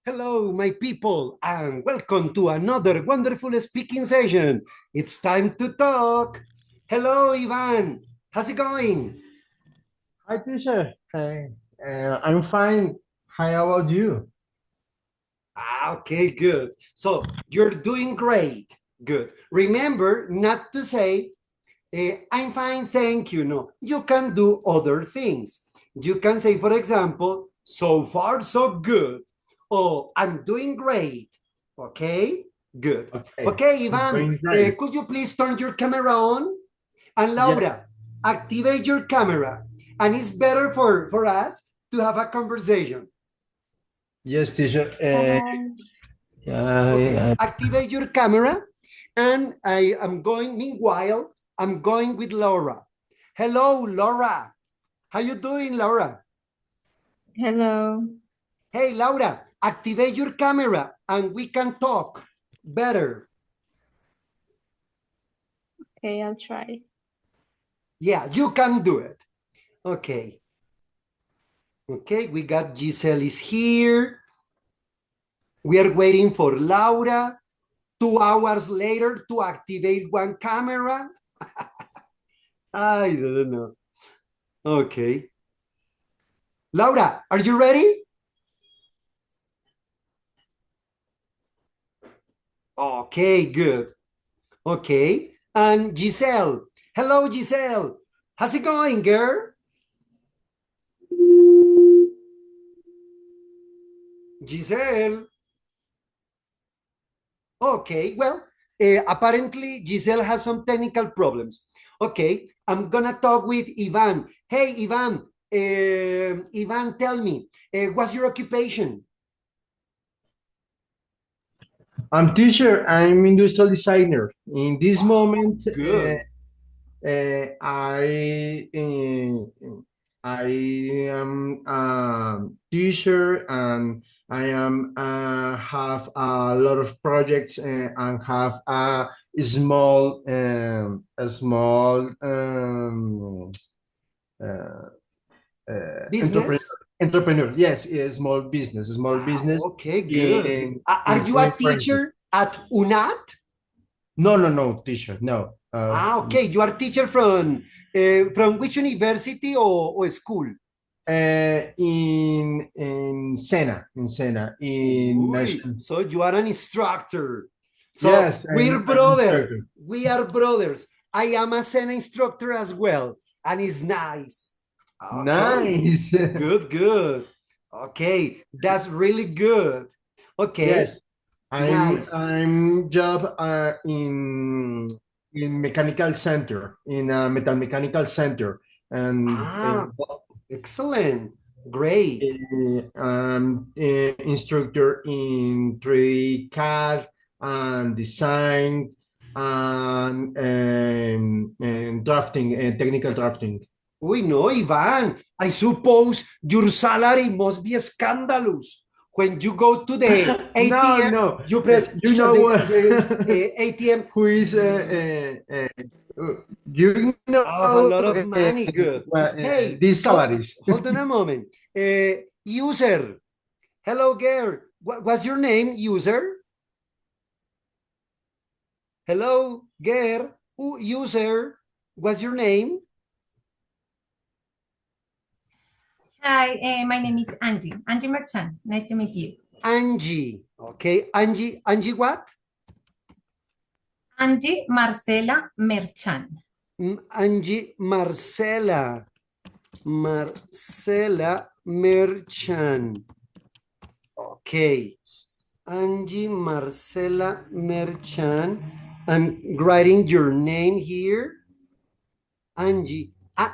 Hello, my people, and welcome to another wonderful speaking session. It's time to talk. Hello, Ivan. How's it going? Hi, teacher. I'm fine. How about you? Okay, good. So you're doing great. Good. Remember not to say, I'm fine, thank you. No, you can do other things. You can say, for example, so far, so good. Oh, I'm doing great. Okay, good. Okay, Okay, I'm Ivan, doing great. could you please turn your camera on? And Yes, Laura, activate your camera. And it's better for us to have a conversation. yes, teacher. Hi. Okay, Uh, activate your camera. And I am going, meanwhile, I'm going with Laura. Hello, Laura. How you doing, Laura? Hello. Hey, Laura, activate your camera and we can talk better. Okay, I'll try. Yeah, you can do it. Okay. Okay, we got Giselle is here. We are waiting for Laura. 2 hours later to activate one camera. I don't know. Okay. Laura, are you ready? Okay, good. Okay. And Giselle. Hello, Giselle. How's it going, girl? Giselle. Okay, well, apparently Giselle has some technical problems. Okay, I'm gonna talk with Ivan. Hey, Ivan. Ivan, tell me, what's your occupation? I'm teacher. I'm industrial designer. In this Wow, moment, good. uh, I uh, I am a teacher and I am have a lot of projects and have a small uh, entrepreneur. Business? Entrepreneur, yes, a small business Wow, okay, good. in Are you a foreign currency. teacher at UNAT? No, teacher, no. Okay, you are teacher from which university or school? In Sena, in Uy, national. so you are an instructor. So Yes, we're I'm brother. instructor. We are brothers. I am a Sena instructor as well, and it's nice. Okay, Nice. good, good. Okay, that's really good. Okay, Yes, I'm nice. I'm job in mechanical center, in a metal mechanical center, and Ah, excellent. Great. instructor in 3D CAD and design and drafting and technical drafting. We know, Ivan. I suppose your salary must be scandalous. When you go to the No, ATM, no. you press You know what? the ATM Who is you know of a lot of money. Good. Hey, these salaries? hold on a moment. User. Hello, girl. What's your name, user? Hello, girl. User. What's your name? Hi, my name is Angie. Angie Merchan. Nice to meet you. Angie. Okay. Angie what? Angie Marcela Merchan. Angie Marcela. Marcela Merchan. Okay. Angie Marcela Merchan. I'm writing your name here. Angie.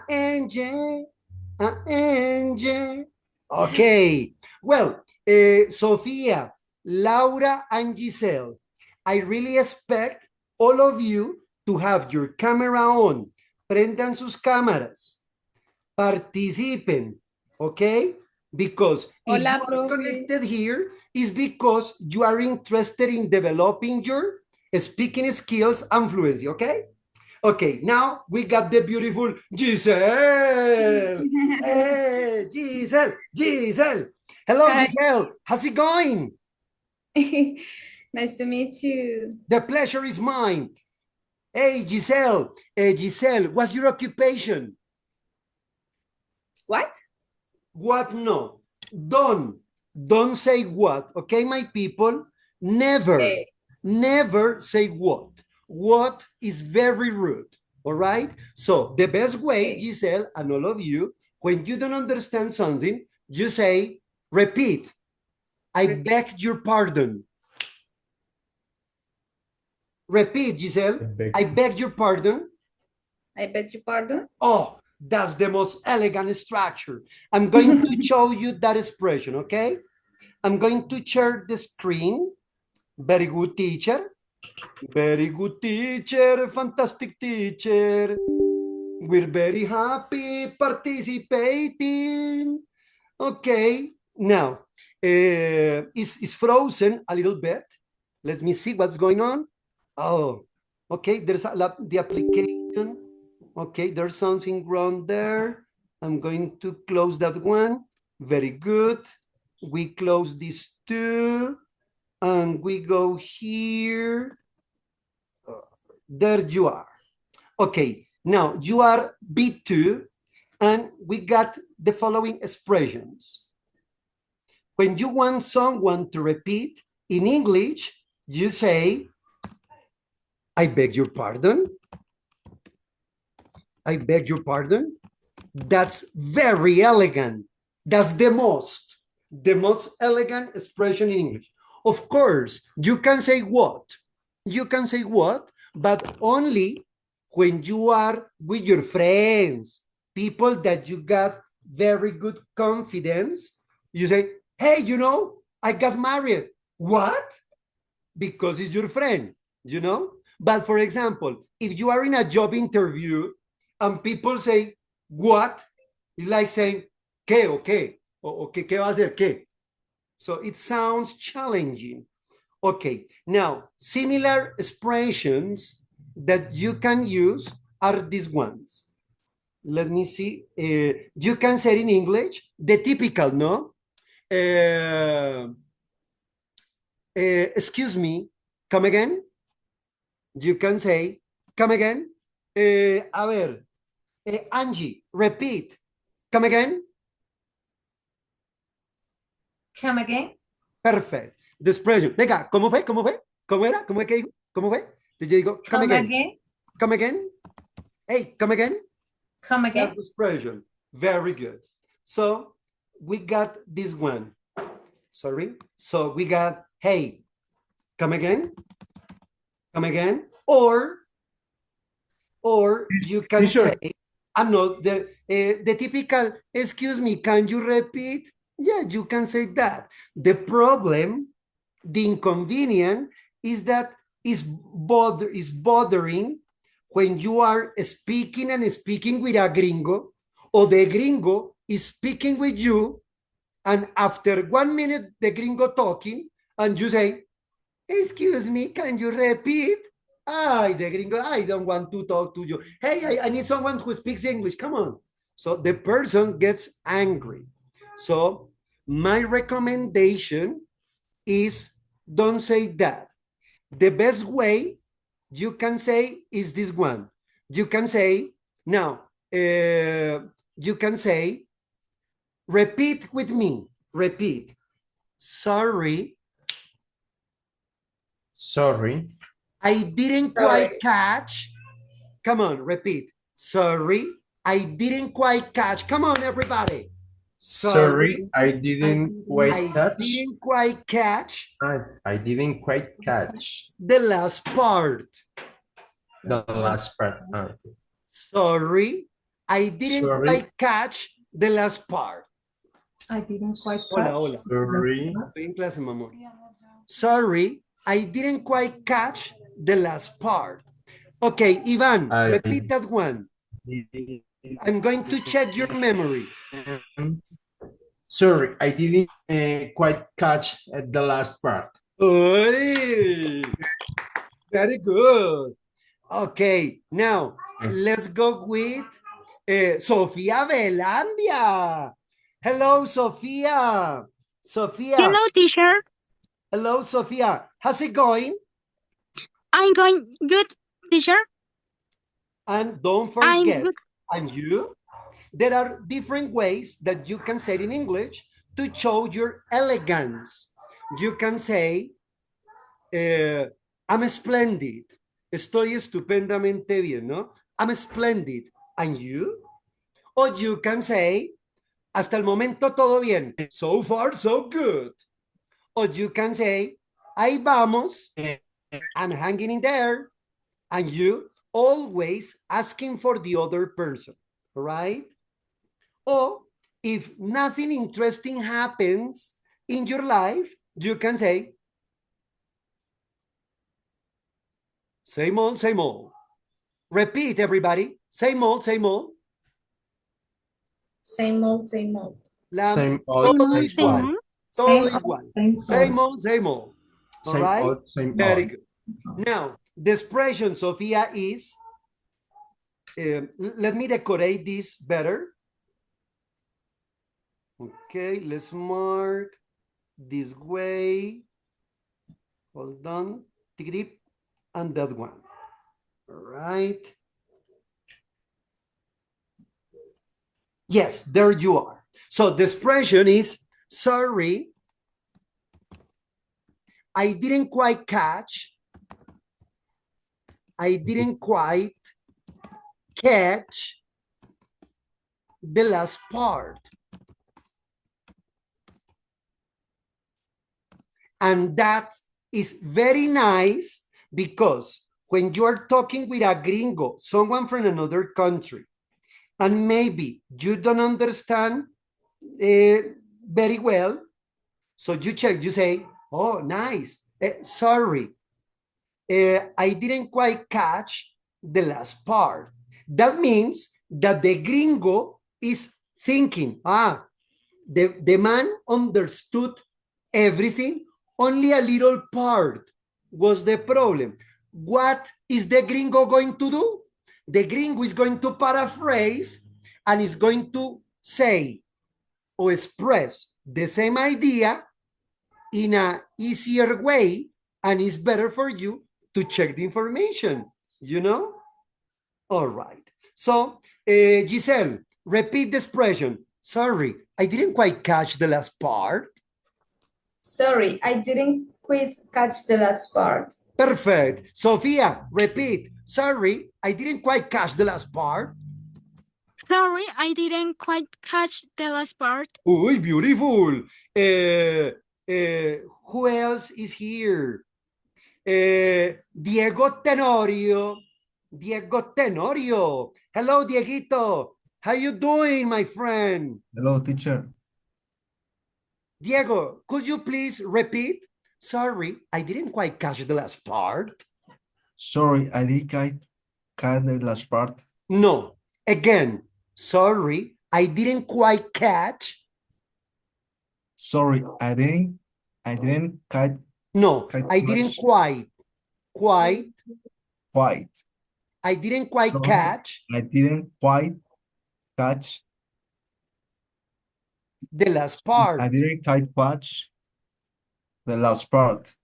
Angie. Angie. Okay. Well, Sofia, Laura, and Giselle, I really expect all of you to have your camera on. Prendan sus cámaras. Participen, okay? Because if you Hola, are profe. connected here, is because you are interested in developing your speaking skills and fluency, okay? Okay, now we got the beautiful Giselle. Hey, Giselle, Giselle. Hello, Hi. Giselle. How's it going? Nice to meet you. The pleasure is mine. Hey, Giselle. Giselle, what's your occupation? What? What? No. Don't say what. Okay, my people? Never, Okay. never say what. What is very rude. All right? So the best way, Okay. Giselle, and all of you, when you don't understand something, you say, repeat. I Repeat. beg your pardon. Repeat, Giselle. I beg your pardon. I beg your pardon. Oh, that's the most elegant structure. I'm going to show you that expression, okay? I'm going to share the screen. Very good, teacher. Very good, teacher. Fantastic, teacher. We're very happy participating. Okay, now, it's frozen a little bit. Let me see what's going on. Oh, okay, there's the application. Okay, there's something wrong there. I'm going to close that one. Very good. We close these two. And we go here. There you are. Okay, now you are B2, and we got the following expressions. When you want someone to repeat in English, you say, I beg your pardon. I beg your pardon. That's very elegant. That's the most elegant expression in English. Of course, you can say what? You can say what, but only when you are with your friends, people that you got very good confidence. You say, hey, you know, I got married. What? Because it's your friend, you know? But for example, if you are in a job interview and people say, what? It's like saying, ¿qué o qué? O ¿qué va a hacer? ¿Qué? So it sounds challenging. Okay, now similar expressions that you can use are these ones. Let me see. You can say in English, the typical, no? Excuse me, come again? You can say, come again? A ver, Angie, repeat. Come again? Come again? Perfect. The expression. Venga, ¿cómo fue? ¿Cómo fue? ¿Cómo era? ¿Cómo es que dijo? ¿Cómo fue? Entonces yo digo, come Come again. again? Come again. Hey, come again. Come again? That's the expression. Very good. So we got this one. Sorry. So we got, hey, come again. Come again. Or you can Teacher. say, the typical, excuse me, can you repeat? Yeah, you can say that. The problem, the inconvenience is that is bothering when you are speaking with a gringo, or the gringo is speaking with you, and after 1 minute, the gringo talking, and you say, excuse me, can you repeat? Ay, the gringo, I don't want to talk to you. Hey, I need someone who speaks English. Come on. So the person gets angry. So my recommendation is don't say that. The best way you can say is this one. You can say, now, you can say, repeat with me. Repeat. Sorry. Sorry. I didn't quite catch. Come on, repeat. Sorry, I didn't quite catch. Come on, everybody. Sorry, I didn't quite catch. Didn't quite catch I didn't quite catch the last part. the last part. Sorry, I didn't Sorry. quite catch the last part. I didn't quite Hola, catch. hola. Sorry. Estoy en clase, mi amor. Sorry, I didn't quite catch the last part. Okay, Ivan, repeat that one. I'm going to check your memory. Sorry, I didn't quite catch the last part. Oy, very good. Okay, now let's go with Sofia Velandia. Hello, Sofia. Sofia. Hello, teacher. Hello, Sophia. How's it going? I'm going good, teacher. And don't I'm forget, good. and you, there are different ways that you can say it in English to show your elegance. You can say, I'm splendid. Estoy estupendamente bien, ¿no? I'm splendid. And you? Or you can say, hasta el momento todo bien. So far, so good. Or you can say, ahí vamos. I'm hanging in there. And you always asking for the other person, right? Or if nothing interesting happens in your life, you can say, same old, same old. Repeat, everybody. Same old, same old. Same old, same old. Same old, Todo same igual. old. Todo Same igual. old, Same old, same old. All Same right? old, same Very old. good. Now, the expression, Sophia, is, let me decorate this better. Okay, let's mark this way. Hold on. Tigrip, and that one. All right. Yes, there you are. So the expression is, sorry, I didn't quite catch. I didn't quite catch the last part. And that is very nice because when you are talking with a gringo, someone from another country, and maybe you don't understand very well, so you check, you say, oh, nice. Sorry, I didn't quite catch the last part. That means that the gringo is thinking, the man understood everything, only a little part was the problem. What is the gringo going to do? The gringo is going to paraphrase and is going to say or express the same idea in an easier way, and it's better for you to check the information, you know? All right. So, Giselle, repeat the expression. Sorry, I didn't quite catch the last part. Sorry, I didn't quite catch the last part. Perfect. Sophia, repeat. Sorry, I didn't quite catch the last part. Sorry, I didn't quite catch the last part. Uy, beautiful. Who else is here? Diego Tenorio. Diego Tenorio. Hello, Dieguito. How you doing, my friend? Hello, teacher. Diego, could you please repeat? Sorry, I didn't quite catch the last part. Sorry, I didn't catch the last part. No, again, sorry, I didn't quite catch. Sorry, I didn't catch No, Quite I didn't much. quite. quite. I didn't quite Sorry, catch I didn't quite catch. the last part. I didn't quite catch the last part.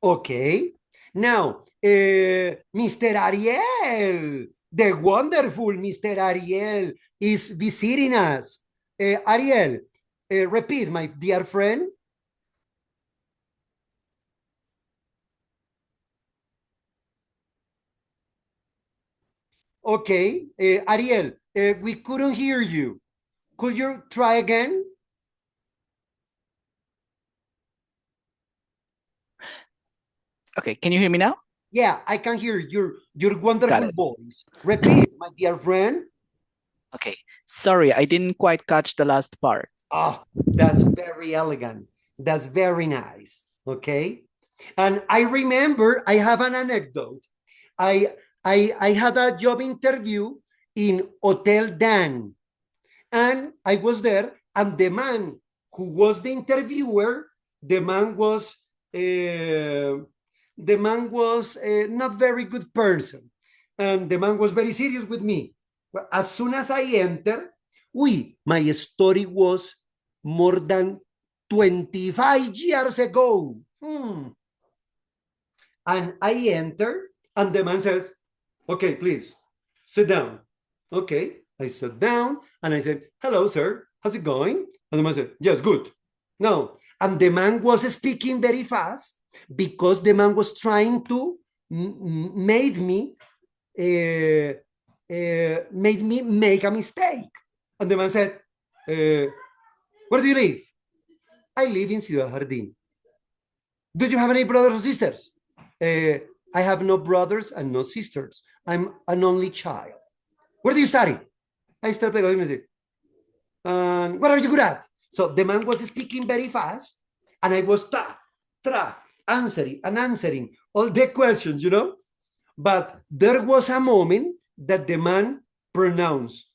Okay. Now, Mr. Ariel, the wonderful Mr. Ariel is visiting us. Ariel, repeat, my dear friend. Okay, Ariel, we couldn't hear you. Could you try again? Okay, can you hear me now? Yeah, I can hear your wonderful it. voice. Repeat, my dear friend. Okay, sorry, I didn't quite catch the last part. Oh, that's very elegant. That's very nice. Okay. And I remember I have an anecdote. I had a job interview in Hotel Dan, and I was there, and the man who was the interviewer, the man was not very good person, and the man was very serious with me. Well, as soon as I entered, my story was more than 25 years ago. And I enter, and the man says, okay, please, sit down. Okay, I sat down, and I said, hello, sir, how's it going? And the man said, yes, good. No, and the man was speaking very fast because the man was trying to made me make a mistake. And the man said, where do you live? I live in Ciudad Jardín. Do you have any brothers or sisters? I have no brothers and no sisters. I'm an only child. Where do you study? I study pedagogy music. What are you good at? So the man was speaking very fast, and I was answering all the questions, you know. But there was a moment that the man pronounced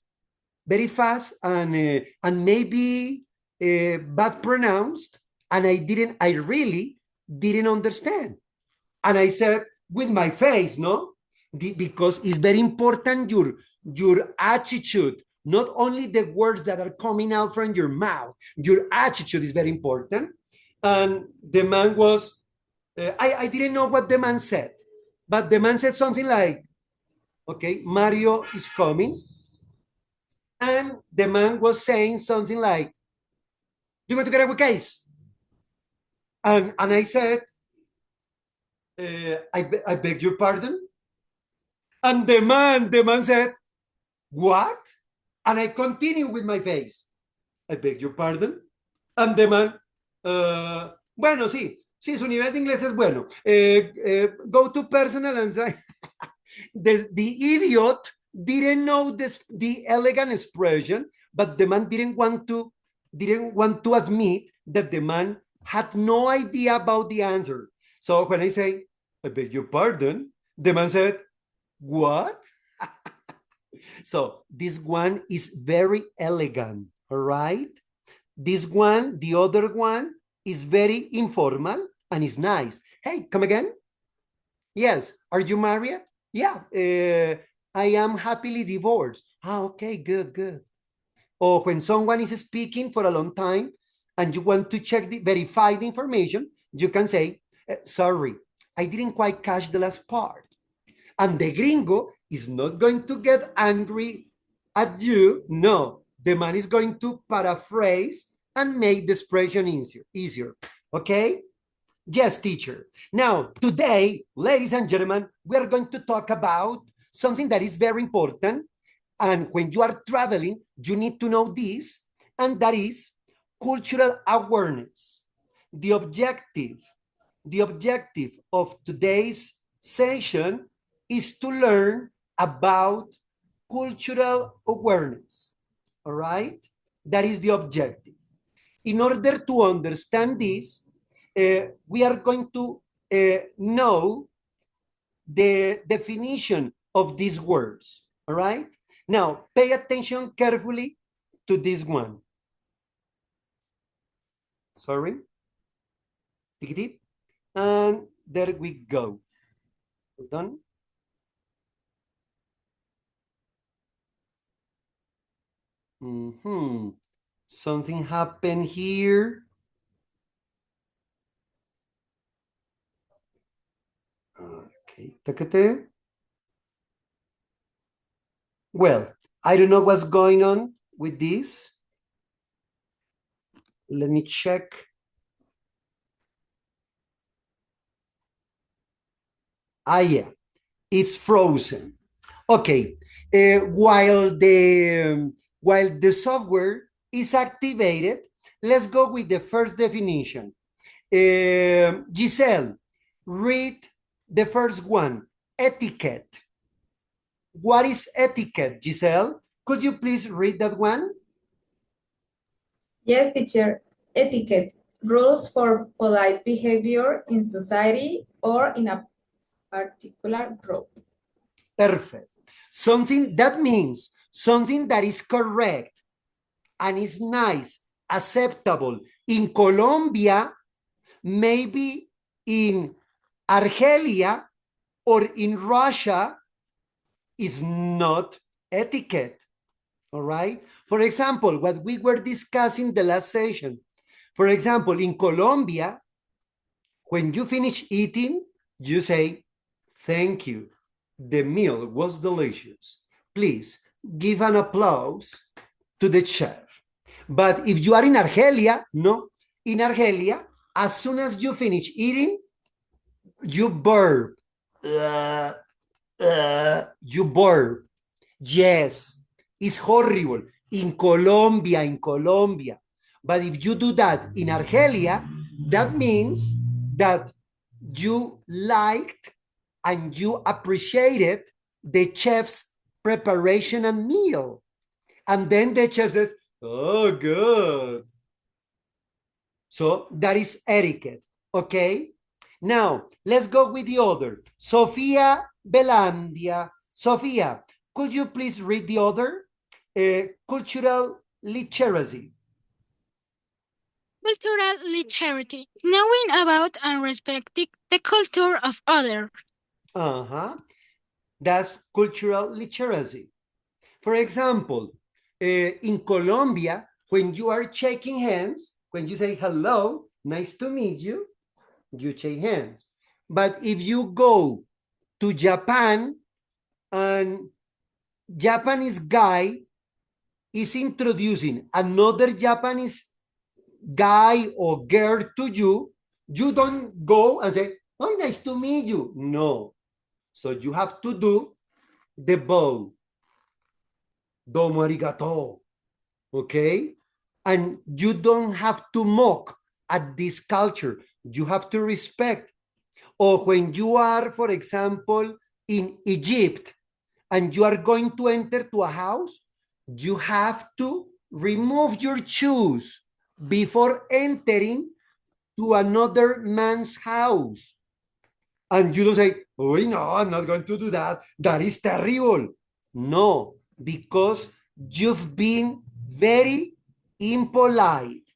very fast and maybe bad pronounced, and I really didn't understand. And I said with my face, no, because it's very important your attitude, not only the words that are coming out from your mouth. Your attitude is very important. And the man was, I didn't know what the man said, but the man said something like, okay, Mario is coming. And the man was saying something like, you going to get a case? And I said, I beg your pardon. And the man said, what? And I continue with my face. I beg your pardon. And the man, bueno, sí, su nivel de inglés es bueno. Go to personal and say, the idiot didn't know the elegant expression, but the man didn't want to admit that the man had no idea about the answer. So when I say, I beg your pardon, the man said, what? So this one is very elegant, all right? This one, the other one, is very informal and is nice. Hey, come again? Yes. Are you married? Yeah. I am happily divorced. Okay, good. Or when someone is speaking for a long time and you want to verify the information, you can say, sorry, I didn't quite catch the last part. And the gringo is not going to get angry at you. No, the man is going to paraphrase and make the expression easier. Okay? Yes, teacher. Now, today, ladies and gentlemen, we are going to talk about something that is very important. And when you are traveling, you need to know this, and that is cultural awareness. The objective of today's session is to learn about cultural awareness. All right? That is the objective. In order to understand this, we are going to know the definition of these words. All right? Now, pay attention carefully to this one. Sorry. Take it deep. And there we go. Hold on. Something happened here. Okay. Takate. Well, I don't know what's going on with this. Let me check. Yeah, it's frozen. Okay, while the software is activated, let's go with the first definition. Giselle, read the first one, etiquette. What is etiquette, Giselle? Could you please read that one? Yes, teacher. Etiquette, rules for polite behavior in society or in a particular group. Perfect. Something that means something that is correct and is nice, acceptable in Colombia, maybe in Argelia or in Russia is not etiquette. All right. For example, what we were discussing the last session. For example, in Colombia, When you finish eating, you say, thank you. The meal was delicious. Please give an applause to the chef. But if you are in Argelia, no. In Argelia, as soon as you finish eating, you burp. You burp. Yes, it's horrible. In Colombia. But if you do that in Argelia, that means that you liked and you appreciated the chef's preparation and meal. And then the chef says, oh, good. So that is etiquette, okay? Now, let's go with the other. Sofia Belandia. Sofia, could you please read the other? Cultural literacy. Cultural literacy, knowing about and respecting the culture of others. That's cultural literacy. For example, in Colombia, when you are shaking hands, when you say hello, nice to meet you, you shake hands. But if you go to Japan and Japanese guy is introducing another Japanese guy or girl to you, you don't go and say, oh, nice to meet you. No. So you have to do the bow. Domo arigato. Okay? And you don't have to mock at this culture. You have to respect. Or when you are, for example, in Egypt and you are going to enter to a house, you have to remove your shoes before entering to another man's house. And you don't say, oh, no, I'm not going to do that. That is terrible. No, because you've been very impolite.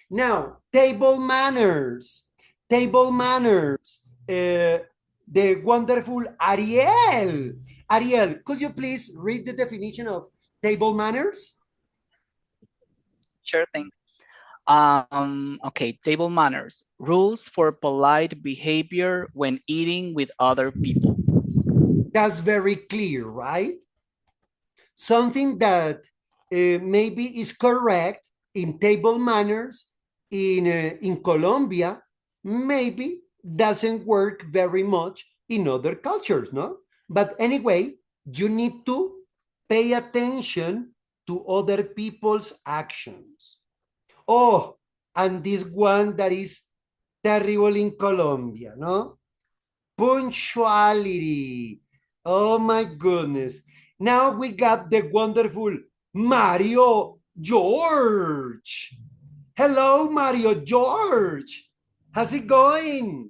Now, table manners. Table manners. The wonderful Ariel. Ariel, could you please read the definition of table manners? Sure thing. Okay, table manners. Rules for polite behavior when eating with other people. That's very clear, right? Something that maybe is correct in table manners in Colombia, maybe doesn't work very much in other cultures, no? But anyway, you need to pay attention to other people's actions. Oh, and this one that is terrible in Colombia, no? Punctuality. Oh my goodness. Now we got the wonderful Mario George. Hello, Mario George. How's it going?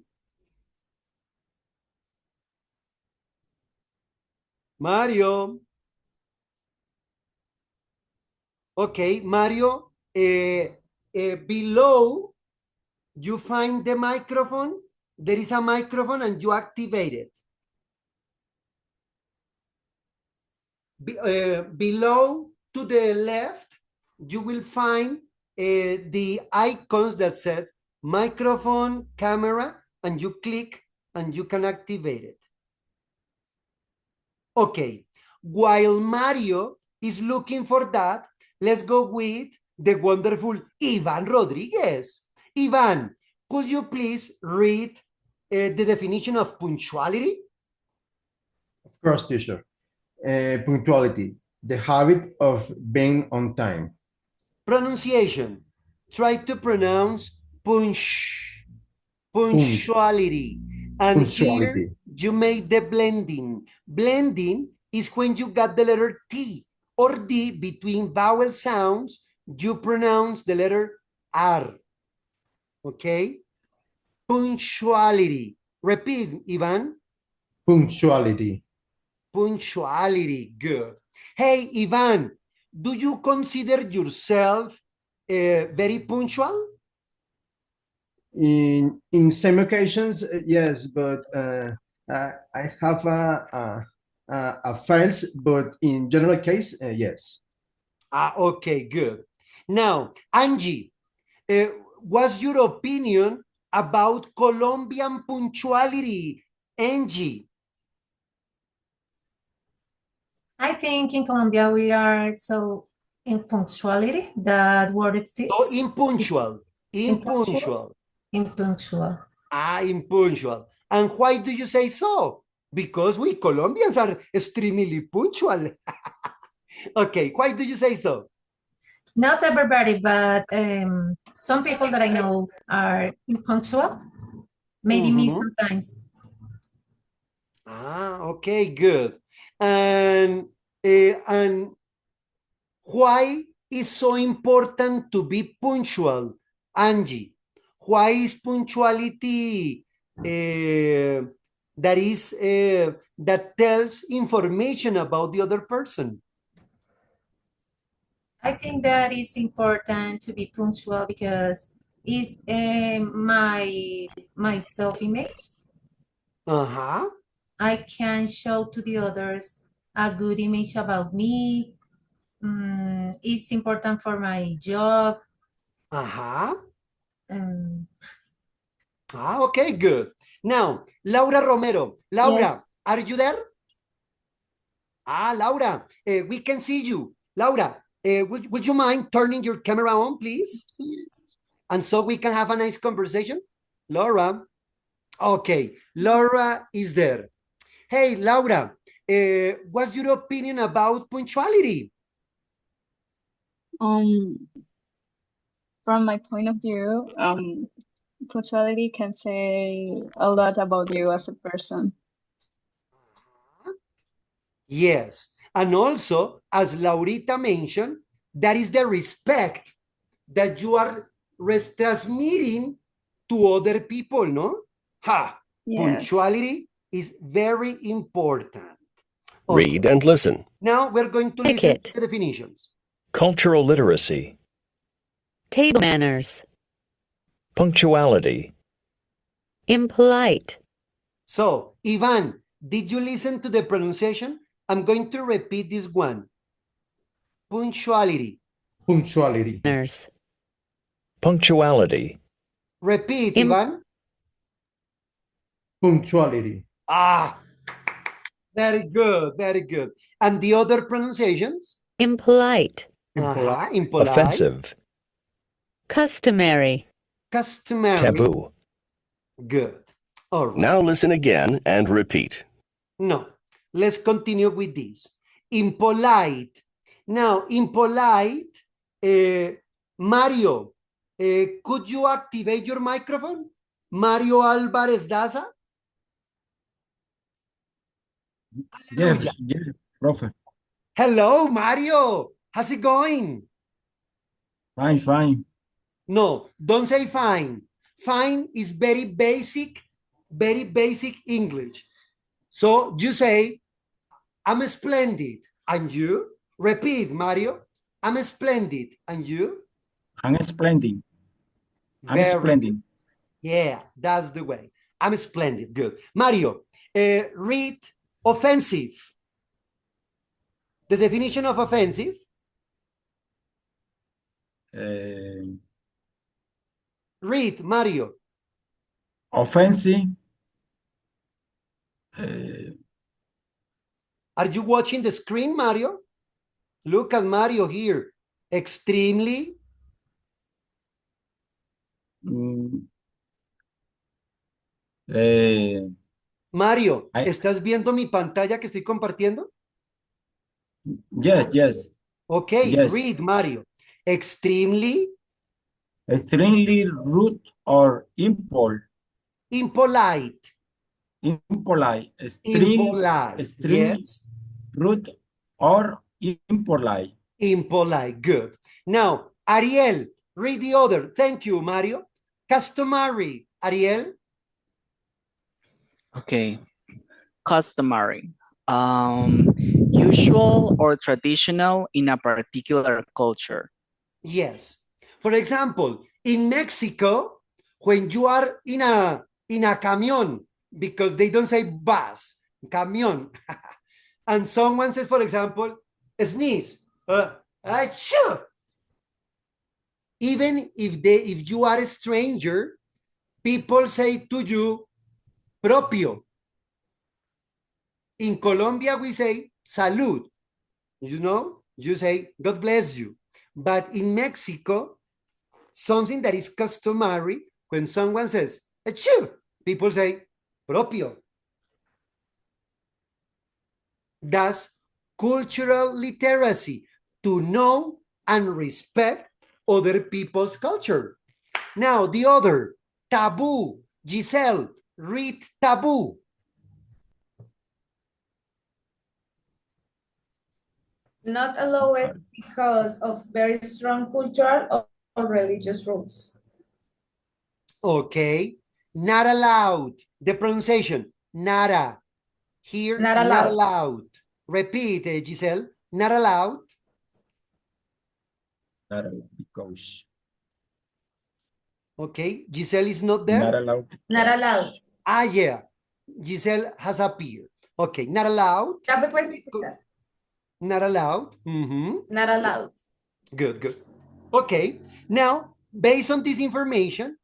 Mario. Okay, Mario, below you find the microphone. There is a microphone and you activate it. Below to the left, you will find the icons that said microphone, camera, and you click and you can activate it. Okay, while Mario is looking for that, let's go with the wonderful Ivan Rodriguez. Ivan, could you please read the definition of punctuality? Of course, teacher. Punctuality, the habit of being on time. Pronunciation. Try to pronounce punctuality. And here you make the blending. Blending is when you got the letter T or D between vowel sounds, you pronounce the letter R. Okay? Punctuality. Repeat, Ivan. Punctuality. Punctuality. Good. Hey, Ivan, do you consider yourself very punctual? In some occasions, yes, but I have a fails, but in general case, yes. Okay, good. Now, Angie, what's your opinion about Colombian punctuality, Angie? I think in Colombia we are so in punctuality that word exists. So impunctual, impunctual. Impunctual. Impunctual. And why do you say so? Because we Colombians are extremely punctual. Okay, why do you say so? Not everybody, but some people that I know are impunctual. Maybe me Mhm. sometimes. Okay, good. And why is so important to be punctual, Angie? Why is punctuality that tells information about the other person? I think that it's important to be punctual because it's my self-image. Uh-huh. I can show to the others a good image about me. It's important for my job. Uh-huh. Um, Okay, good. Now, Laura Romero. Laura, are you there? Laura, we can see you. Laura, would you mind turning your camera on, please? And so we can have a nice conversation? Laura. Okay, Laura is there. Hey, Laura, what's your opinion about punctuality? From my point of view, punctuality can say a lot about you as a person. Yes. And also, as Laurita mentioned, that is the respect that you are transmitting to other people, no? Yes. Punctuality is very important. Read and listen. Now we're going to listen to the definitions. Cultural literacy. Table manners. Punctuality. Impolite. So, Ivan, did you listen to the pronunciation? I'm going to repeat this one. Punctuality. Punctuality. Manners. Punctuality. Repeat, Ivan. Punctuality. Very good, very good. And the other pronunciations? Impolite. Impolite. Offensive. Customary. Customary. Taboo. Good. All right. Now listen again and repeat. No, let's continue with this. Impolite. Now, impolite, Mario, could you activate your microphone? Mario Alvarez Daza? Yes, Profe. Hello, Mario. How's it going? Fine. No, don't say fine. Fine is very basic English. So you say, I'm splendid. And you? Repeat, Mario. I'm splendid. And you? I'm splendid. Splendid. Yeah, that's the way. I'm splendid. Good. Mario, read offensive. The definition of offensive? Read, Mario. Offensive. Are you watching the screen, Mario? Look at Mario here. Extremely. Mario, ¿estás viendo mi pantalla que estoy compartiendo? Yes. Okay, yes. Read, Mario. Extremely. Extremely rude or impolite. Impolite. Extremely yes. Rude or impolite. Impolite. Good. Now, Ariel, read the other. Thank you, Mario. Customary. Ariel. Okay. Customary. Usual or traditional in a particular culture. Yes. For example, in Mexico, when you are in a camion, because they don't say bus, camion, and someone says, for example, sneeze, even if you are a stranger, people say to you, propio. In Colombia, we say salud. You know, you say, God bless you. But in Mexico, something that is customary, when someone says, achoo, people say, propio. That's cultural literacy, to know and respect other people's culture. Now, the other, taboo. Giselle, read taboo. Not allowed because of very strong cultural or religious rules. Okay. Not allowed. The pronunciation, nada. Here, Not not allowed. allowed. Repeat, Giselle. Not allowed. Not allowed because Okay. Giselle is not there. not allowed. Not allowed. Ah, yeah. Giselle has appeared. Okay. Not allowed. Ya me puedes visitar. Not allowed. Mhm. Not allowed. Good, good. Okay. Now, based on this information,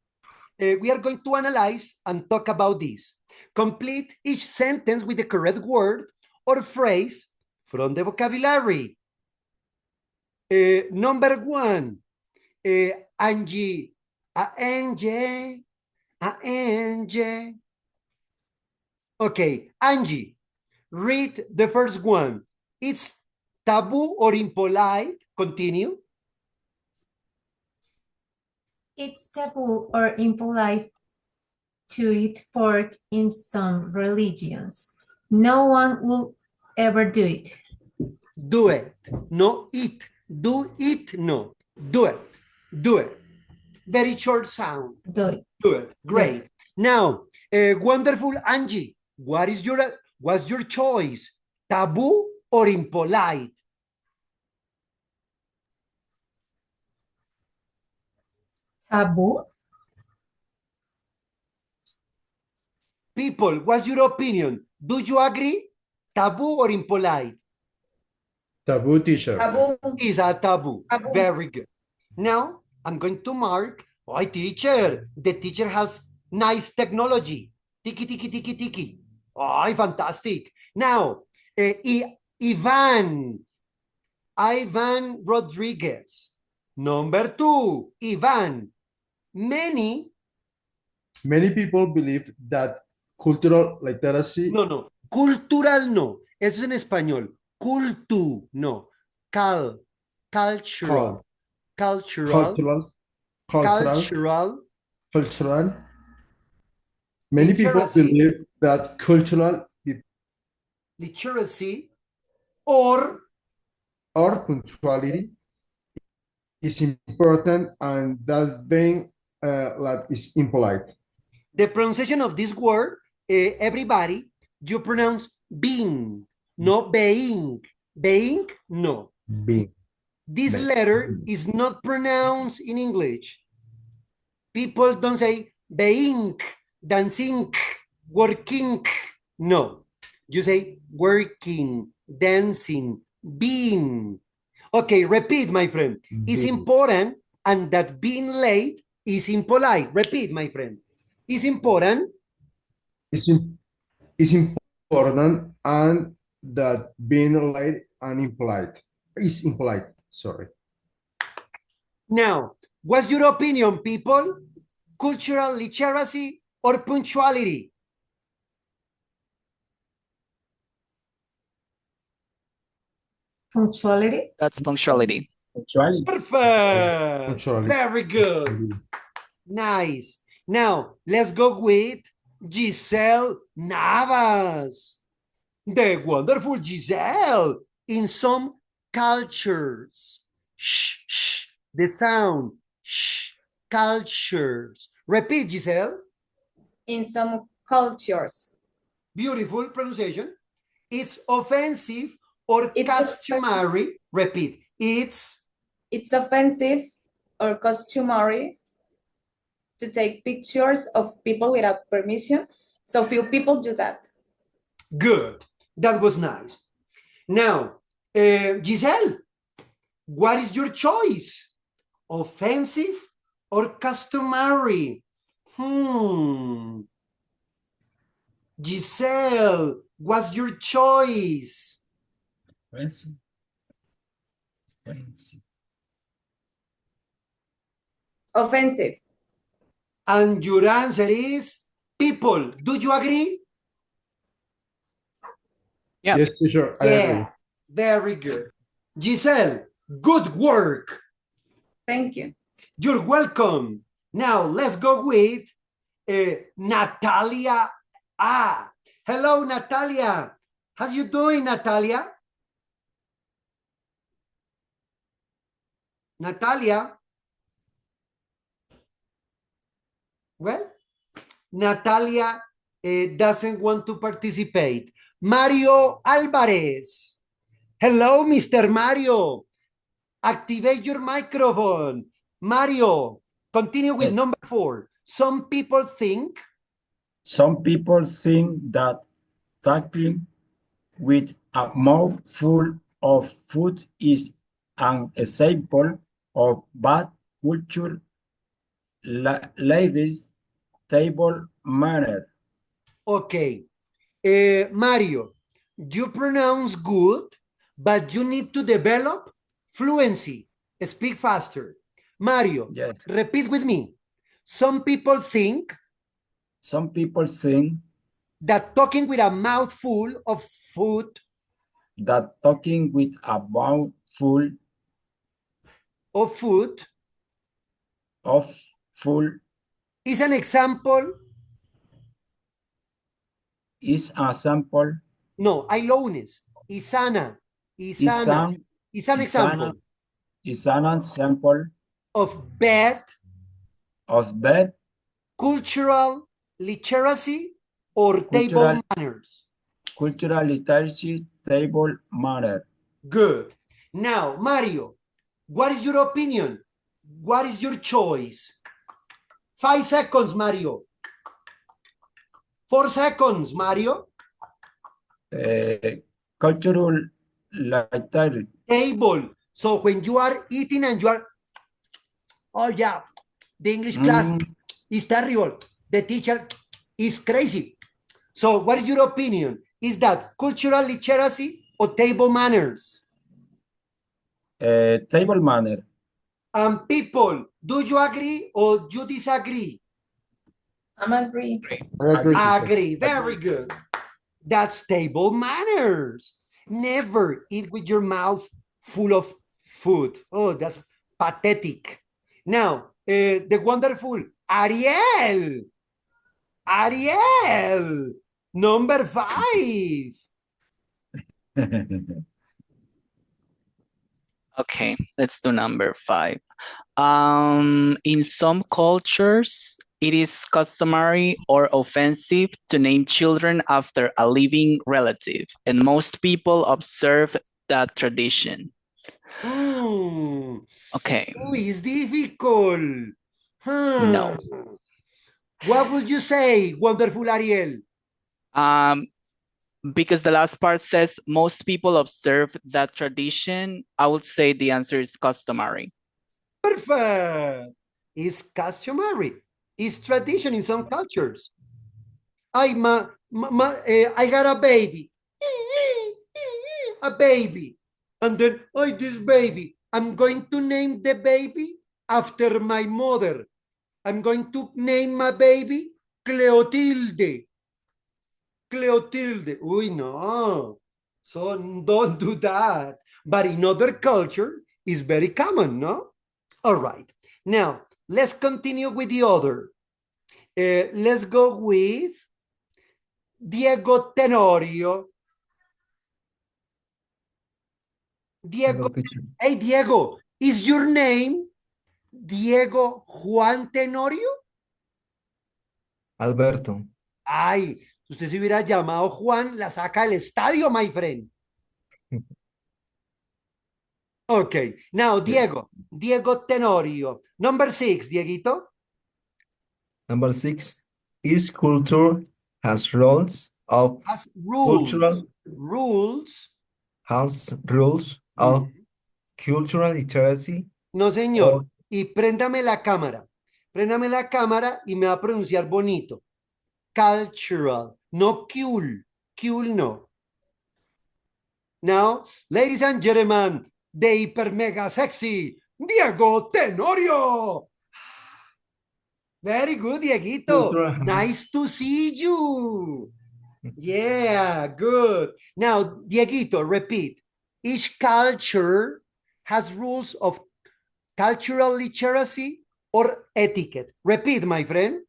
we are going to analyze and talk about this. Complete each sentence with the correct word or phrase from the vocabulary. Number one, Angie, Angie. Okay, Angie, read the first one. It's taboo or impolite. Continue. It's taboo or impolite to eat pork in some religions. No one will ever do it. Do it. No eat. Do it. No. Do it. Do it. Very short sound. Do it. Do it. Great. Now, wonderful Angie, what's your choice? Taboo or impolite? Taboo. People, what's your opinion? Do you agree? Taboo or impolite? Taboo, teacher. Taboo. Is a taboo. Taboo. Very good. Now, I'm going to mark, oh, teacher, the teacher has nice technology. Tiki, tiki, tiki, tiki. Oh, fantastic. Now, Ivan Rodriguez. Number two, Ivan. Many people believe that cultural literacy. No. Cultural no. Eso es en español. Cultu, no. Cultural. Many people Literacy. believe that cultural Literacy or punctuality is important and that being like is impolite. the pronunciation of this word, everybody, you pronounce being, no being. Being, no. Being. This letter is not pronounced in English. People don't say being, dancing, working. No. You say working, dancing, being. Okay, repeat, my friend. It's important and that being late is impolite. Repeat, my friend. It's important. It's important and that being late and impolite is impolite. Sorry. Now, what's your opinion, people? Cultural literacy or punctuality? Punctuality. That's punctuality. Punctuality. Perfect. Punctuality. Very good. Nice. Now, let's go with Giselle Navas. The wonderful Giselle. In some cultures. Shh, shh. The sound. Shh. Cultures. Repeat, Giselle. In some cultures. Beautiful pronunciation. It's offensive or It's customary. Repeat. It's offensive or customary to take pictures of people without permission. So few people do that. good. That was nice. Now, Giselle, what is your choice? Offensive or customary? Giselle, what's your choice? Fancy. Fancy. Offensive. And your answer is people. Do you agree? Yeah. Yes, teacher, I agree. Yeah, very good. Giselle, good work. Thank you. You're welcome. Now let's go with Natalia. Hello, Natalia. How you doing, Natalia? Natalia? Well, Natalia doesn't want to participate. Mario Alvarez. Hello, Mr. Mario. Activate your microphone. Mario, continue with Yes. number 4. Some people think Some people think that tackling with a mouthful of food is an example of bad culture, ladies' table manner. okay, Mario, you pronounce good, but you need to develop fluency. Speak faster. Mario, Yes. repeat with me. Some people think Some people think that talking with a mouthful of food that talking with a mouthful of food of food is an example. is a sample, No, hay lowness. Isana. Isana. Is an example is an example of bad of bad cultural literacy or table Cultural- manners. cultural literacy table manner. Good. Now, Mario, what is your opinion? What is your choice? 5 seconds, Mario. 4 seconds, Mario. Cultural literacy. Table. So when you are eating and you are, oh yeah, the English class is terrible. The teacher is crazy. So what is your opinion? Is that cultural literacy or table manners? Table manner. And people, do you agree or you disagree? I'm agree. I agree. teacher. Agree. Very good. That's table manners. Never eat with your mouth full of food. Oh, that's pathetic. Now, the wonderful Ariel. Ariel, number 5. Okay, let's do number 5. In some cultures, it is customary or offensive to name children after a living relative, and most people observe that tradition. Okay. Oh, it's difficult. No. What would you say, wonderful Ariel? Because the last part says most people observe that tradition, I would say the answer is customary. Perfect. It's customary. It's tradition in some cultures. I got a baby. A baby. And then, this baby. I'm going to name the baby after my mother. I'm going to name my baby Cleotilde. Cleotilde. Uy, no. So don't do that. But in other culture, it's very common, no? All right. Now, let's continue with the other. Let's go with Diego Tenorio. Diego. Hey, Diego, is your name Diego Juan Tenorio? Alberto. Ay, si usted se hubiera llamado Juan, la saca del estadio, my friend. Okay, now Diego, Diego Tenorio. Number 6, Dieguito. Number 6. Each culture has rules of Has rules. cultural Rules. has rules of cultural literacy. No, señor. or- Y préndame la cámara. Préndame la cámara y me va a pronunciar bonito. Cultural, no cool. Cool no. Now, ladies and gentlemen, the hyper mega sexy Diego Tenorio. Very good, Dieguito. Cultural. Nice to see you. Yeah, good. Now, Dieguito, repeat. Each culture has rules of cultural literacy or etiquette. Repeat, my friend.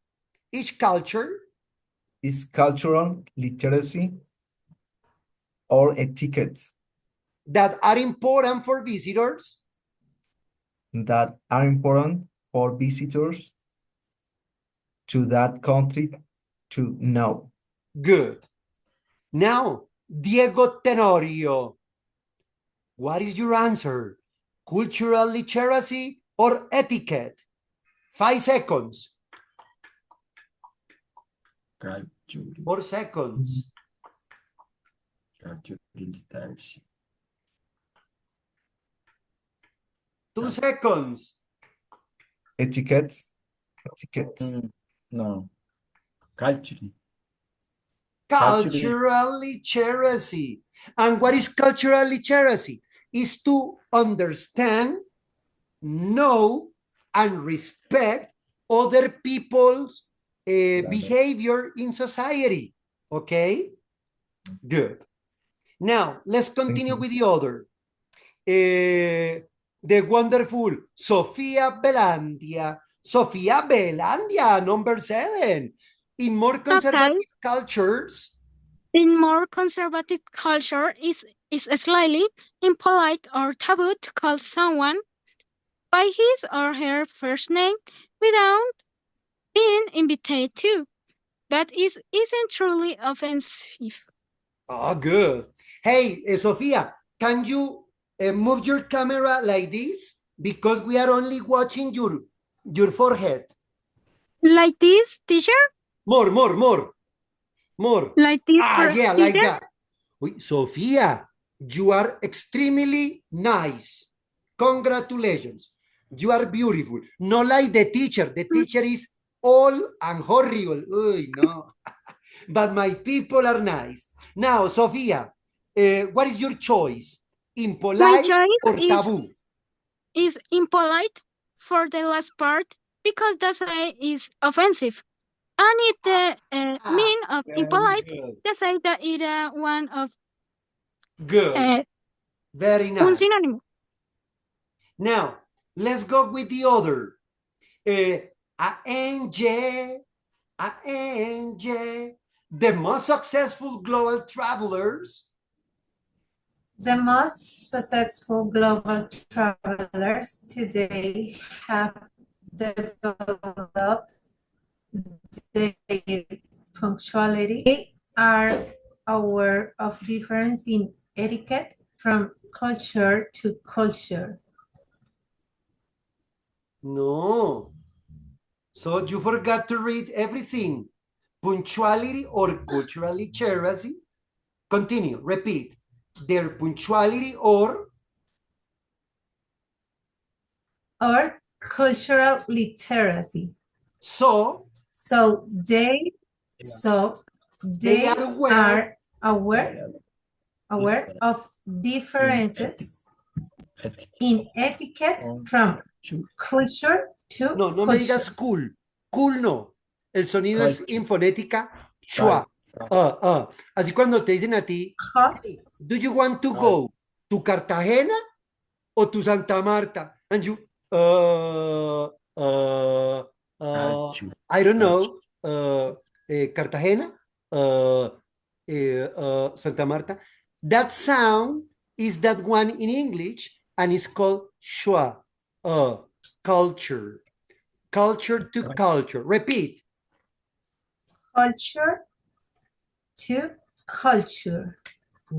Each culture Is cultural literacy or etiquettes that are important for visitors that are important for visitors to that country to know. Good. Now, Diego Tenorio, what is your answer? Cultural literacy or etiquette? 5 seconds. Culture, 4 seconds. culture literacy. 2 seconds. Etiquettes. No. Culture. Cultural literacy. And what is cultural literacy? Is to understand, know, and respect other people's behavior in society. Okay? Good. Now, let's continue with the other. The wonderful Sofia Belandia. Sofia Belandia, number 7. In more conservative cultures, In more conservative culture, is slightly impolite or taboo to call someone by his or her first name without being invited to, but isn't truly offensive. oh, good. Hey, Sofia, can you move your camera like this? Because we are only watching your forehead. Like this, teacher? More. Like this, Yeah, like teacher? that. Wait, Sofia, you are extremely nice. Congratulations. You are beautiful. Not like the teacher. The teacher is all and horrible. Uy, no. But my people are nice. Now, Sofia, what is your choice? My Impolite choice or taboo? is impolite for the last part because that is offensive. And it mean of Very impolite, good. they say that it one of Good. Very un nice. sinónimo. Now, let's go with the other. The most successful global travelers. The most successful global travelers today have developed their punctuality. They are aware of difference in etiquette from culture to culture. No. So you forgot to read everything. Punctuality or cultural literacy. Continue, repeat. Their punctuality or Cultural literacy. so They are aware of differences in etiquette from culture to no me digas cool. Cool no. El sonido es infonética. Schwa. Así cuando te dicen a ti, hey, do you want to go to Cartagena o to Santa Marta? And you, I don't know, Cartagena, Santa Marta. That sound is that one in English and it's called schwa. Culture. Culture to culture. Repeat. culture to culture.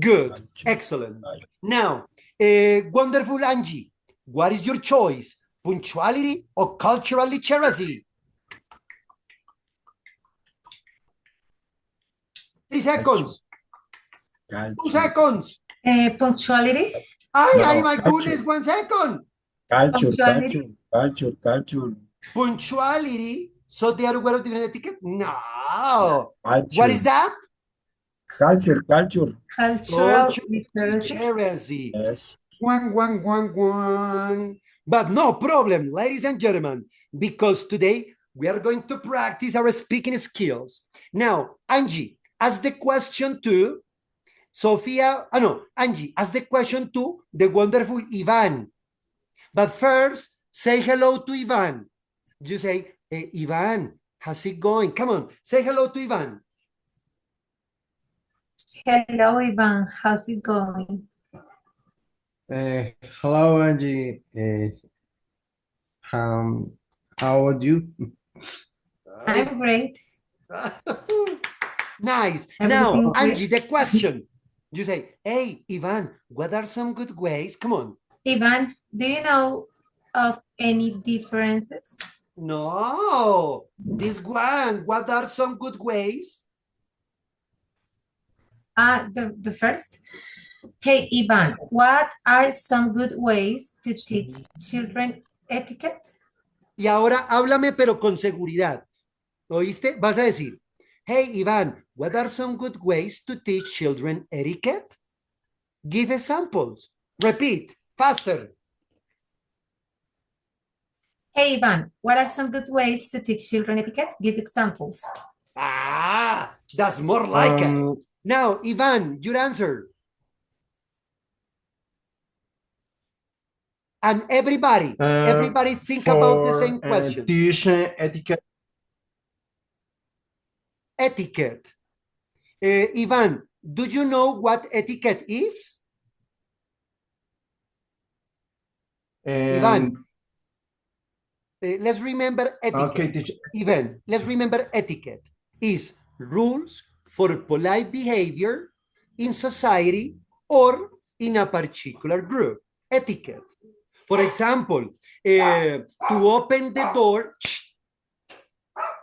Good. Excellent. Now, wonderful Angie, what is your choice? Punctuality or cultural literacy? 3 seconds. 2 seconds. Punctuality. Ay, my goodness, 1 second. Culture. Punctuality, so they are aware of different etiquette? No. Culture. What is that? Culture. Cultural Cultural literacy. literacy. Yes. Guan. But no problem, ladies and gentlemen, because today we are going to practice our speaking skills. Now, Angie, ask the question to Sophia. Angie, ask the question to the wonderful Ivan. But first, say hello to Ivan. You say, hey, Ivan, how's it going? Come on, say hello to Ivan. Hello, Ivan. How's it going? Hello, Angie. How are you? I'm great. Nice. Everything Now, great. Angie, the question. You say, hey, Ivan, what are some good ways? Come on. Ivan, do you know of any differences? No, this one, what are some good ways? The first. Hey, Ivan, what are some good ways to teach children etiquette? Y ahora háblame, pero con seguridad. ¿Oíste? Vas a decir, hey, Ivan, what are some good ways to teach children etiquette? Give examples. Repeat, faster. Hey, Ivan, what are some good ways to teach children etiquette? Give examples. Ah, that's more like it. Now, Ivan, your answer. And everybody think about the same question. Teaching etiquette. Etiquette. Ivan, do you know what etiquette is? Ivan, let's remember etiquette. Okay, teacher. Ivan, let's remember etiquette is rules for polite behavior in society or in a particular group. Etiquette. For example, to open the door.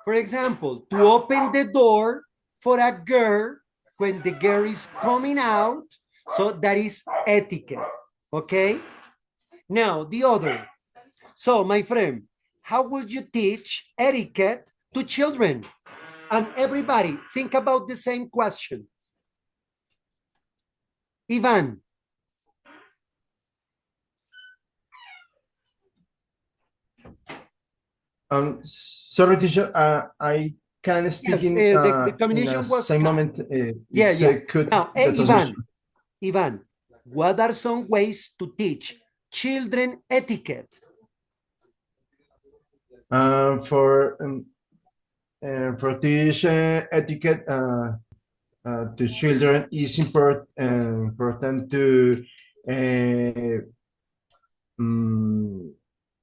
For example, to open the door for a girl when the girl is coming out. So that is etiquette. Okay? Now, the other. So, my friend, how would you teach etiquette to children? And everybody, think about the same question. Ivan. Sorry, teacher. I can speak Yes, the combination was same moment. Yeah. Now, Ivan. Ivan, what are some ways to teach children etiquette? For teaching etiquette to children is important to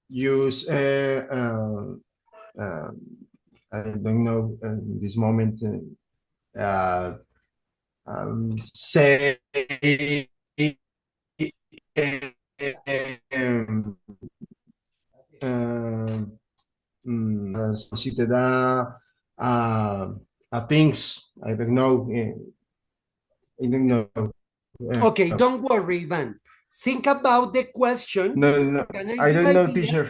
use I don't know in this moment say si te da things I don't know Okay, don't worry, Ivan. Think about the question. No, I don't know, teacher.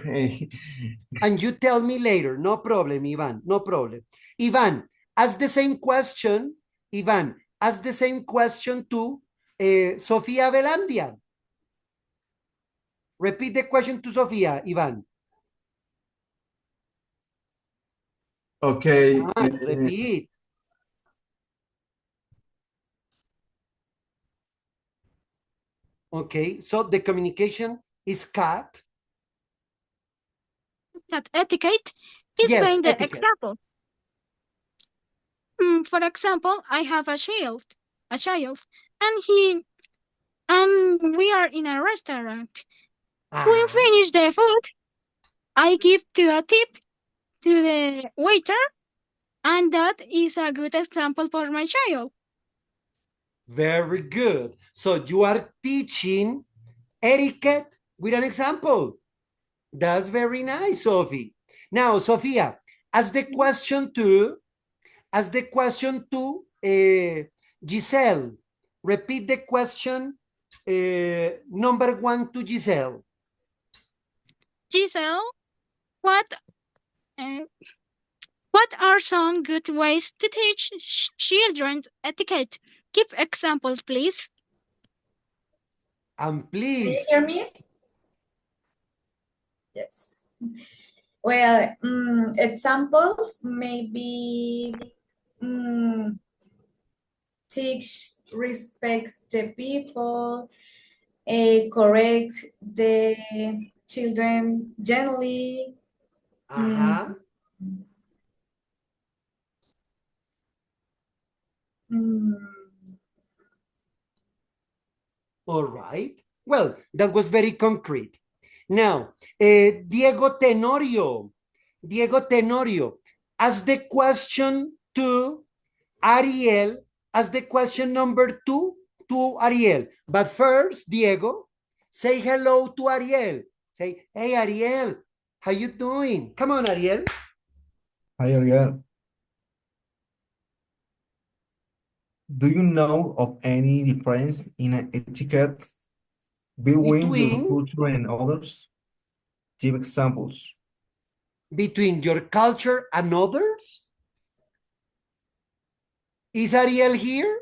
And you tell me later. No problem, Ivan. No problem. Ivan, ask the same question. Ivan, ask the same question to Sofia Velandia. Repeat the question to Sofia, Ivan. Okay. Repeat. Okay, so the communication is cut. That etiquette is Yes, being the etiquette. example. For example, I have a child, and we are in a restaurant. When we finish the food, I give a tip to the waiter, and that is a good example for my child. Very good. So you are teaching etiquette with an example. That's very nice, Sophie. Now, Sophia, ask the question to Giselle. Repeat the question number 1 to Giselle. Giselle, what What are some good ways to teach children etiquette? Give examples, please. And Can you please, hear me? Yes. Well, examples maybe teach respect the people, correct the children gently. uh-huh. Mm, All right. Well, that was very concrete. Now, Diego Tenorio. Diego Tenorio, ask the question to Ariel, ask the question number 2 to Ariel. But first, Diego, say hello to Ariel. Say, hey, Ariel, how you doing? Come on, Ariel. Hi, Ariel. Do you know of any difference in etiquette between your Between, culture and others? Give examples. between your culture and others? Is Ariel here?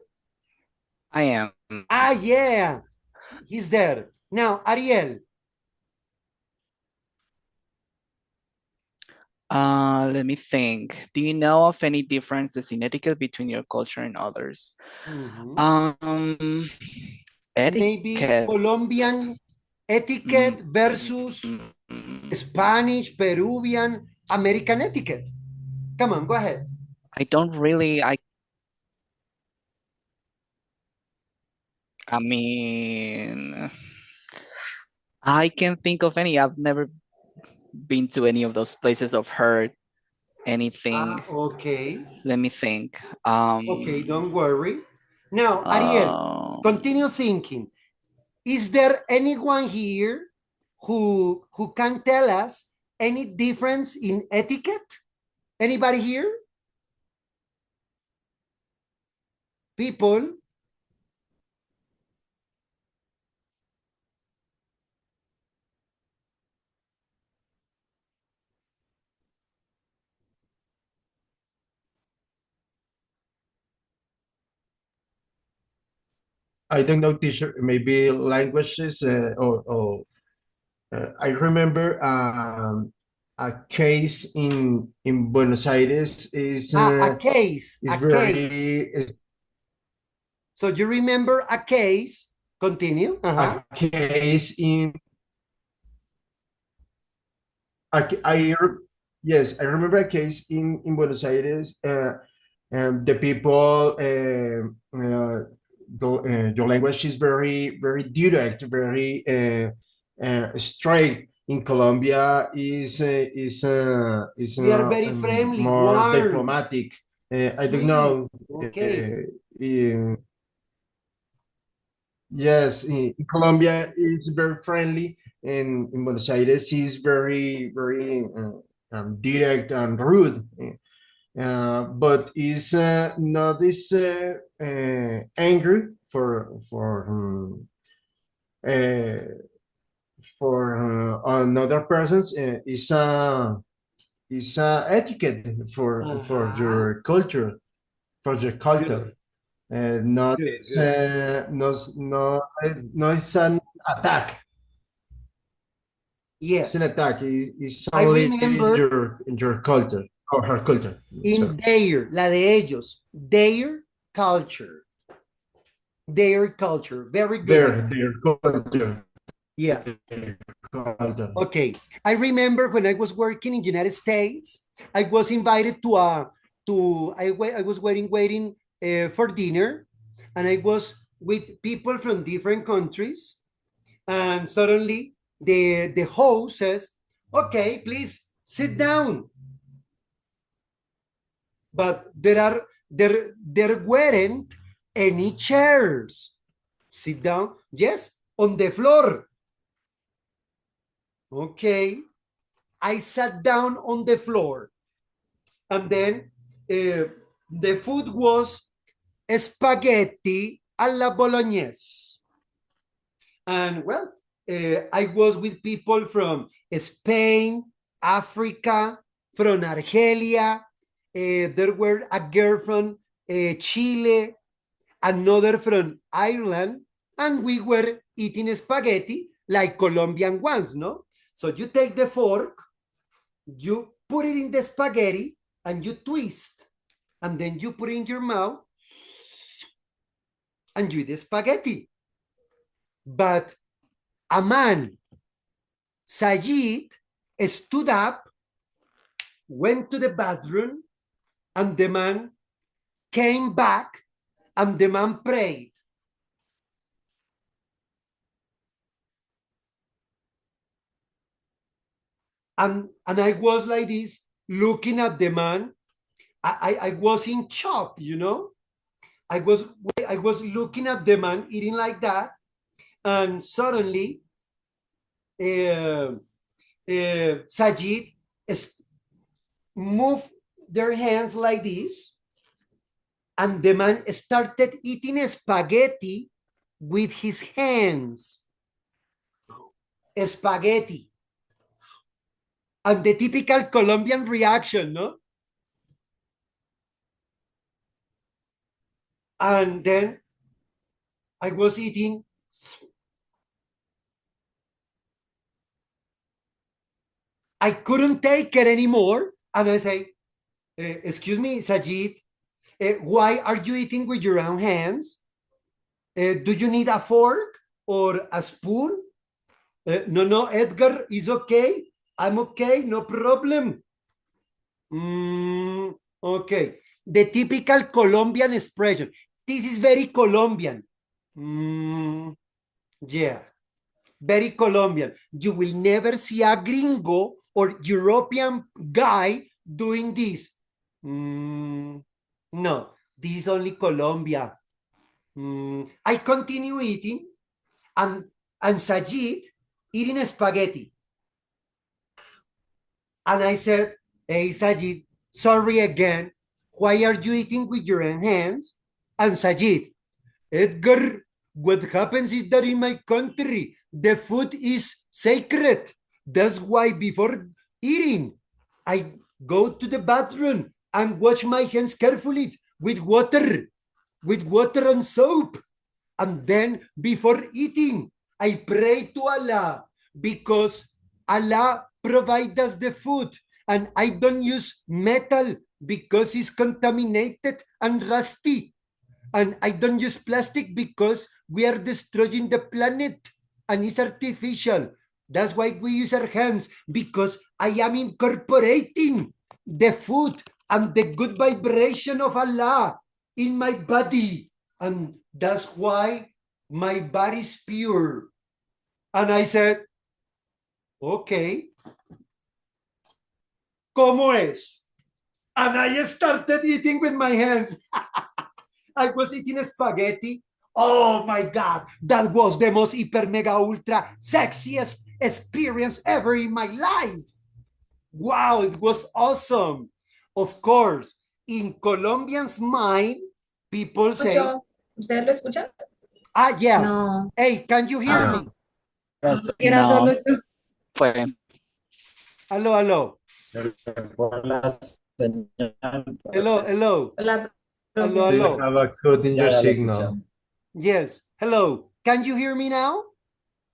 I am. Ah, yeah, he's there. Now, Ariel, Let me think. Do you know of any differences in etiquette between your culture and others? maybe Etiquette. Colombian etiquette versus Spanish, Peruvian, American etiquette. Come on, go ahead. I don't really, I mean, I can't think of any. I've never been to any of those places or heard anything. Okay. Let me think. Okay, don't worry. Now, Ariel, continue thinking. Is there anyone here who can tell us any difference in etiquette? Anybody here? People? I don't know, teacher, maybe languages I remember a case in Buenos Aires A case. is very So you remember a case? Continue. a case in yes, I remember a case in Buenos Aires. And the people, your language is very direct, very straight. In Colombia is We are very friendly, more warm, diplomatic. I don't sweet. know. Okay. Yes, in Colombia is very friendly, and in Buenos Aires is very direct and rude. But is not this angry uh, for another persons is etiquette for your culture, for your culture. Not it's no it's an attack. Yes. It's an attack. It's I only remember your culture or her culture. in their, la de ellos, their culture. Their culture. Very good. Their culture. Yeah. Culture. Okay. I remember when I was working in the United States, I was invited to I was waiting for dinner, and I was with people from different countries, and suddenly the host says, okay, please sit down. But there weren't any chairs. Sit down. Yes, on the floor. Okay. I sat down on the floor. And then the food was spaghetti alla bolognese. And well, I was with people from Spain, Africa, from Argelia, there were a girl from Chile, another from Ireland, and we were eating spaghetti like Colombian ones, no? So you take the fork, you put it in the spaghetti, and you twist, and then you put it in your mouth, and you eat the spaghetti. But a man, Sajid, stood up, went to the bathroom, and the man came back, and the man prayed. And I was like this, looking at the man. I was in shock, you know. I was looking at the man eating like that, and suddenly Sajid moved their hands like this, and the man started eating spaghetti with his hands. Spaghetti. And the typical Colombian reaction, no? And then I was eating. I couldn't take it anymore. And I say, excuse me, Sajid, why are you eating with your own hands? Do you need a fork or a spoon? No, Edgar is okay. I'm okay, no problem. Okay. The typical Colombian expression. This is very Colombian. Yeah, very Colombian. You will never see a gringo or European guy doing this. No, this is only Colombia. I continue eating, and Sajid eating spaghetti. And I said, hey, Sajid, sorry again. Why are you eating with your own hands? And Sajid, Edgar, what happens is that in my country, the food is sacred. That's why before eating, I go to the bathroom and wash my hands carefully with water and soap. And then before eating, I pray to Allah, because Allah provides us the food, and I don't use metal because it's contaminated and rusty. And I don't use plastic because we are destroying the planet and it's artificial. That's why we use our hands, because I am incorporating the food and the good vibration of Allah in my body. And that's why my body is pure. And I said, okay, ¿cómo es? And I started eating with my hands. I was eating spaghetti. Oh my God, that was the most hyper mega ultra sexiest experience ever in my life. Wow, it was awesome. Of course, in Colombian's mind, people say, ¿Ustedes lo escuchan? yeah. No. Hey, can you hear me? Era No. solo yo. Fue. Hello. Hello. Hola, Do you have a cut in your signal? Yes. Hello. Can you hear me now?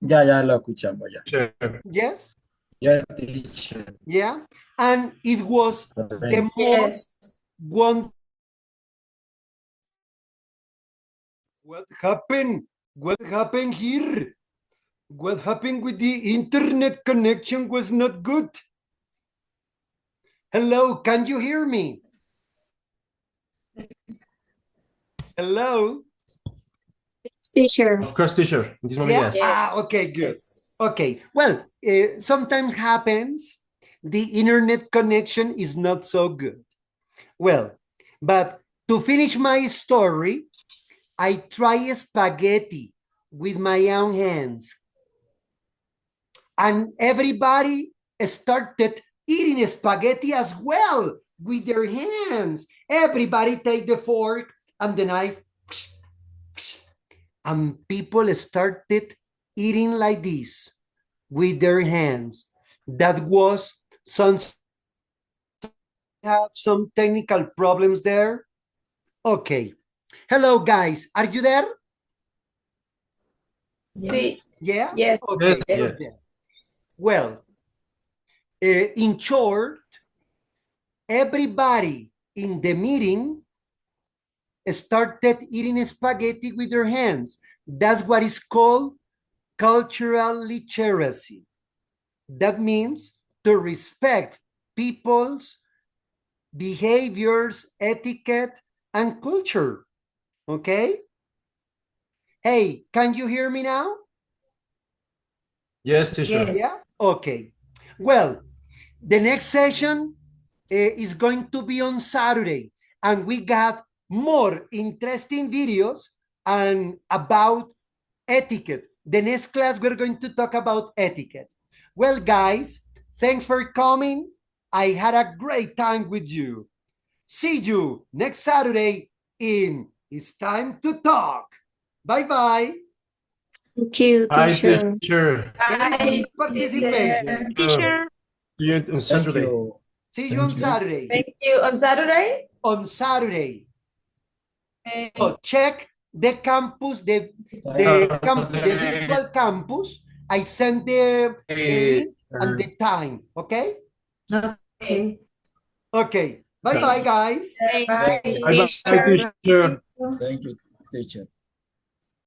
Ya lo escuchamos ya. Sure. Yes. Ya, teacher. Yeah. And it was the most one. What happened? What happened here? What happened with the internet connection was not good. Hello, can you hear me? Hello? Teacher. Of course, teacher. In this moment, yes. Okay, good. Okay, well, sometimes happens the internet connection is not so good. Well, but to finish my story, I try spaghetti with my own hands. And everybody started eating spaghetti as well with their hands. Everybody take the fork and the knife. And people started eating like this with their hands. That was some have some technical problems there. Okay. Hello, guys. Are you there? Sí. Yeah? Yes. Okay. Yes. Good then. Well, in short, everybody in the meeting started eating spaghetti with their hands. That's what is called cultural literacy. That means to respect people's behaviors, etiquette, and culture. Okay? Hey, can you hear me now? Yes, teacher. Yes. Yeah? Okay. Well, the next session is going to be on Saturday, and we got more interesting videos and about etiquette. The next class, we're going to talk about etiquette. Well, guys, thanks for coming. I had a great time with you. See you next Saturday in It's Time to Talk. Bye-bye. Thank you, Hi, teacher. teacher. Very good participation. Teacher. See you on Thank Saturday. you. See you on Thank you. Saturday. Thank you. On Saturday? On Saturday. Eh, So check the campus, the virtual campus. I sent the link and the time. Okay? Okay. Okay. Bye-bye, guys. Bye. Bye-bye, teacher. Thank you, teacher.